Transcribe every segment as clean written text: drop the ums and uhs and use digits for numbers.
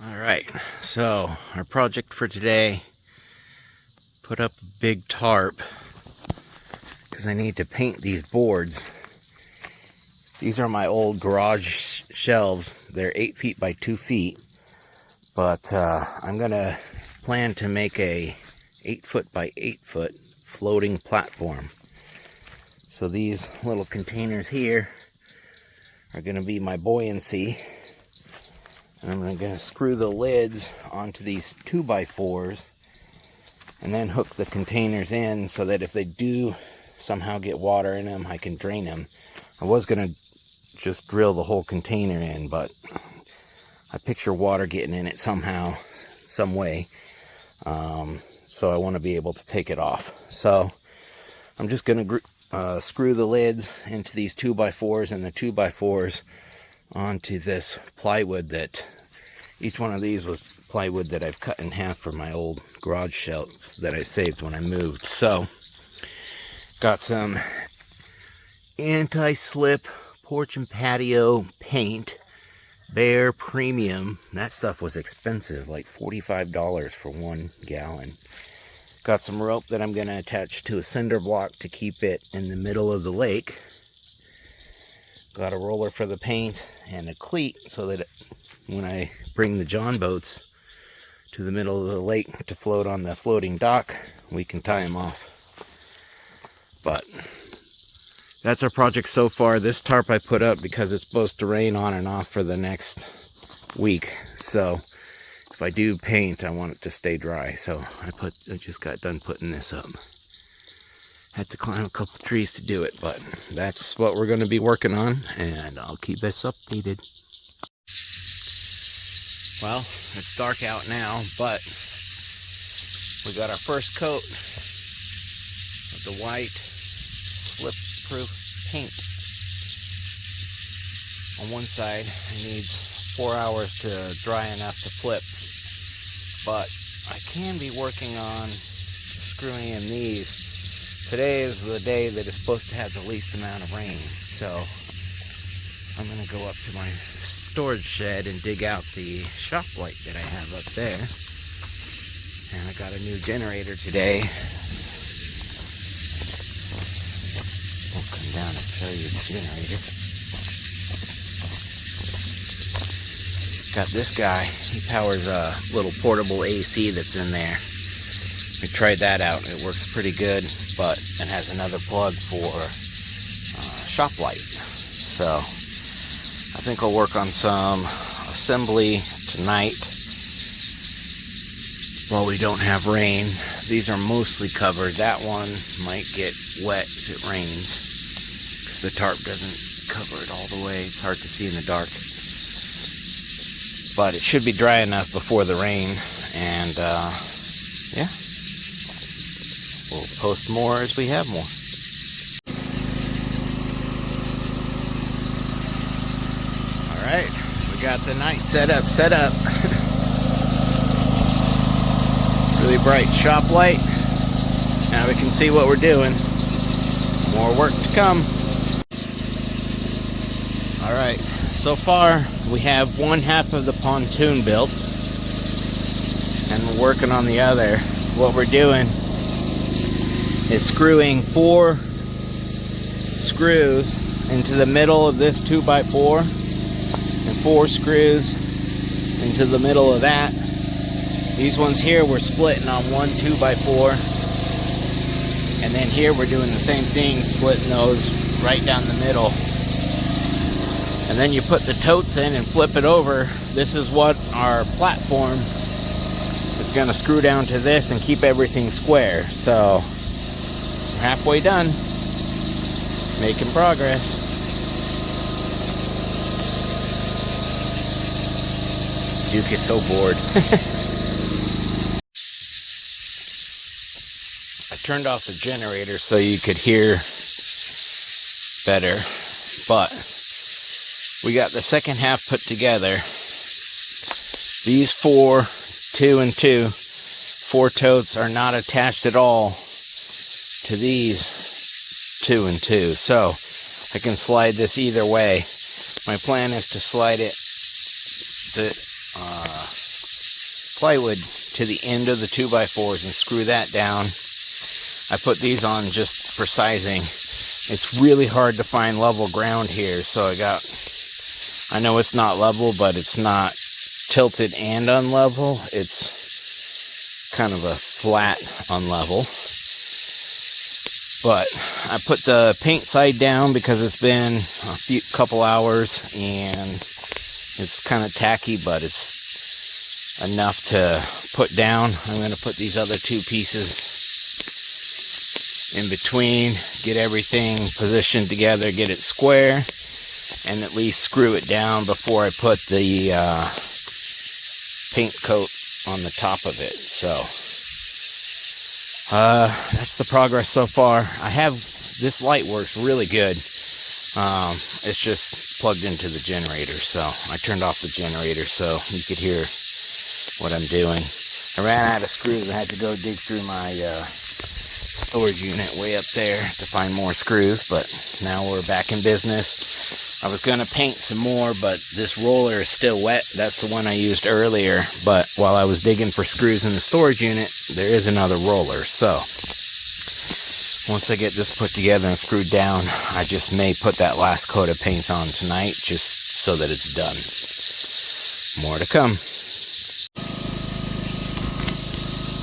Alright, so our project for today, put up a big tarp because I need to paint these boards. These are my old garage shelves. They're 8 feet by 2 feet, but I'm gonna plan to make a 8 foot by 8 foot floating platform. So these little containers here are gonna be my buoyancy. I'm going to screw the lids onto these 2x4s and then hook the containers in so that if they do somehow get water in them, I can drain them. I was going to just drill the whole container in, but I picture water getting in it somehow, some way. So I want to be able to take it off. So I'm just going to screw the lids into these 2x4s and the 2x4s onto this plywood. That each one of these was plywood that I've cut in half for my old garage shelves that I saved when I moved. So got some anti-slip porch and patio paint, Behr Premium. That stuff was expensive, like $45 for 1 gallon. Got some rope that I'm going to attach to a cinder block to keep it in the middle of the lake. Got a roller for the paint and a cleat so that when I bring the John boats to the middle of the lake to float on the floating dock, we can tie them off. But that's our project so far. This tarp I put up because it's supposed to rain on and off for the next week. So if I do paint, I want it to stay dry. So I just got done putting this up. Had to climb a couple trees to do it, but that's what we're going to be working on, and I'll keep us updated. Well, it's dark out now, but we got our first coat of the white slip-proof paint. On one side, it needs 4 hours to dry enough to flip, but I can be working on screwing in these. Today is the day that is supposed to have the least amount of rain, so I'm going to go up to my storage shed and dig out the shop light that I have up there. And I got a new generator today. We'll come down and show you the generator. Got this guy. He powers a little portable AC that's in there. We tried that out. It works pretty good, but it has another plug for shop light. So I think I'll work on some assembly tonight while we don't have rain. These are mostly covered. That one might get wet if it rains because the tarp doesn't cover it all the way. It's hard to see in the dark. But it should be dry enough before the rain, and yeah. We'll post more as we have more. Alright, we got the night set up. Really bright shop light. Now we can see what we're doing. More work to come. Alright, so far we have one half of the pontoon built, and we're working on the other. What we're doing is screwing 4 screws into the middle of this 2x4 and 4 screws into the middle of that. These ones here we're splitting on one 2x4, and then here we're doing the same thing, splitting those right down the middle. And then you put the totes in and flip it over. This is what our platform is going to screw down to this and keep everything square. So halfway done, making progress. Duke is so bored. I turned off the generator so you could hear better, but we got the second half put together. These 4 2 and 2 4 totes are not attached at all to these 2 and 2, so I can slide this either way. My plan is to slide it plywood to the end of the 2x4s and screw that down. I put these on just for sizing. It's really hard to find level ground here, so I know it's not level, but it's not tilted and unlevel. It's kind of a flat unlevel. But I put the paint side down because it's been a couple hours and it's kind of tacky, but it's enough to put down. I'm going to put these other two pieces in between, get everything positioned together, get it square, and at least screw it down before I put the paint coat on the top of it. So that's the progress so far. This light works really good. It's just plugged into the generator, so I turned off the generator so you could hear what I'm doing. I ran out of screws. I had to go dig through my storage unit way up there to find more screws, but now we're back in business. I was gonna paint some more, but this roller is still wet. That's the one I used earlier, but while I was digging for screws in the storage unit, there is another roller. So once I get this put together and screwed down, I just may put that last coat of paint on tonight, just so that it's done. More to come.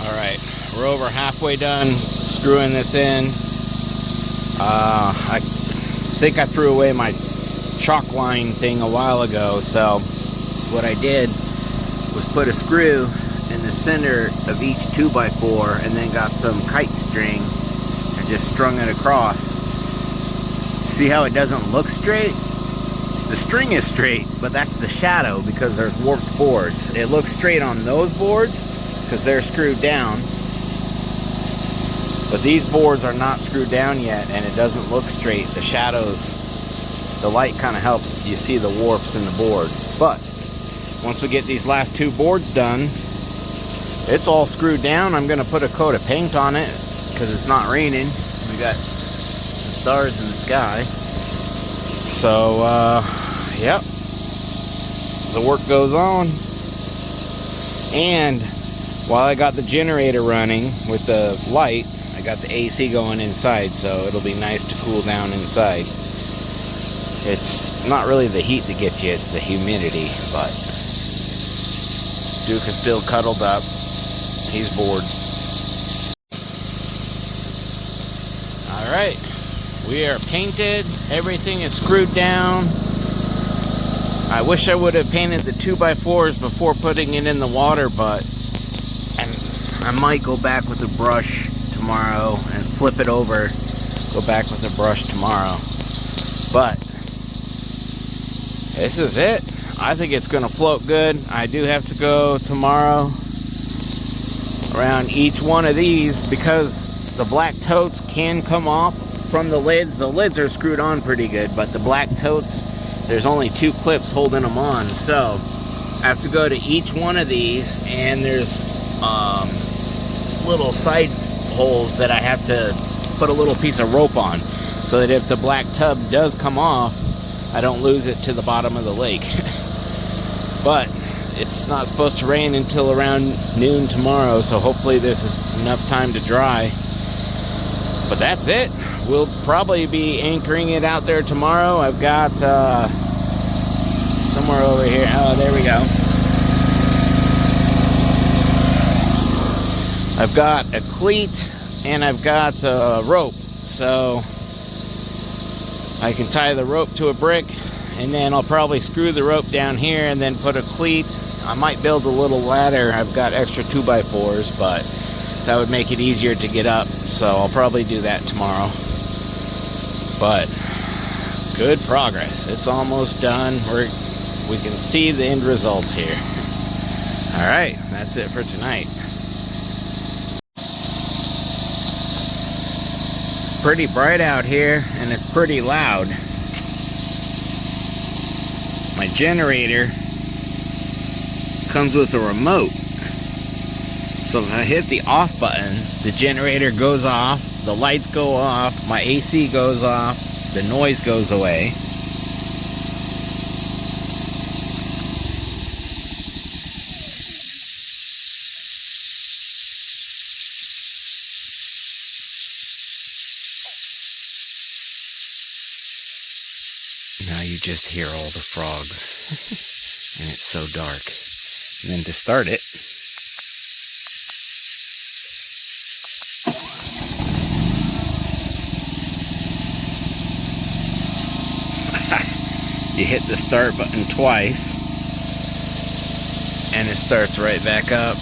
Alright, we're over halfway done screwing this in. I think I threw away my chalk line thing a while ago, so what I did was put a screw in the center of each 2x4 and then got some kite string and just strung it across. See how it doesn't look straight? The string is straight, but that's the shadow because there's warped boards. It looks straight on those boards because they're screwed down, but these boards are not screwed down yet and it doesn't look straight. The shadows, the light kind of helps you see the warps in the board. But once we get these last two boards done, it's all screwed down. I'm going to put a coat of paint on it because it's not raining. We got some stars in the sky. So, yep, the work goes on. And while I got the generator running with the light, I got the AC going inside, so it'll be nice to cool down inside. It's not really the heat that gets you, it's the humidity, but Duke is still cuddled up. He's bored. Alright, we are painted. Everything is screwed down. I wish I would have painted the 2x4s before putting it in the water, but I might go back with a brush tomorrow and flip it over. Go back with a brush tomorrow. But this is it. I think it's going to float good. I do have to go tomorrow around each one of these because the black totes can come off from the lids. The lids are screwed on pretty good, but the black totes, there's only 2 clips holding them on. So I have to go to each one of these, and there's little side holes that I have to put a little piece of rope on so that if the black tub does come off, I don't lose it to the bottom of the lake. But it's not supposed to rain until around noon tomorrow, so hopefully this is enough time to dry. But that's it. We'll probably be anchoring it out there tomorrow. I've got somewhere over here. Oh, there we go. I've got a cleat and I've got a rope, so I can tie the rope to a brick, and then I'll probably screw the rope down here and then put a cleat. I might build a little ladder. I've got extra 2x4s, but that would make it easier to get up, so I'll probably do that tomorrow. But good progress. It's almost done. We can see the end results here. All right, that's it for tonight. It's pretty bright out here and it's pretty loud. My generator comes with a remote, so if I hit the off button, the generator goes off, the lights go off, my AC goes off, the noise goes away. Now you just hear all the frogs. And it's so dark. And then to start it, you hit the start button twice and it starts right back up.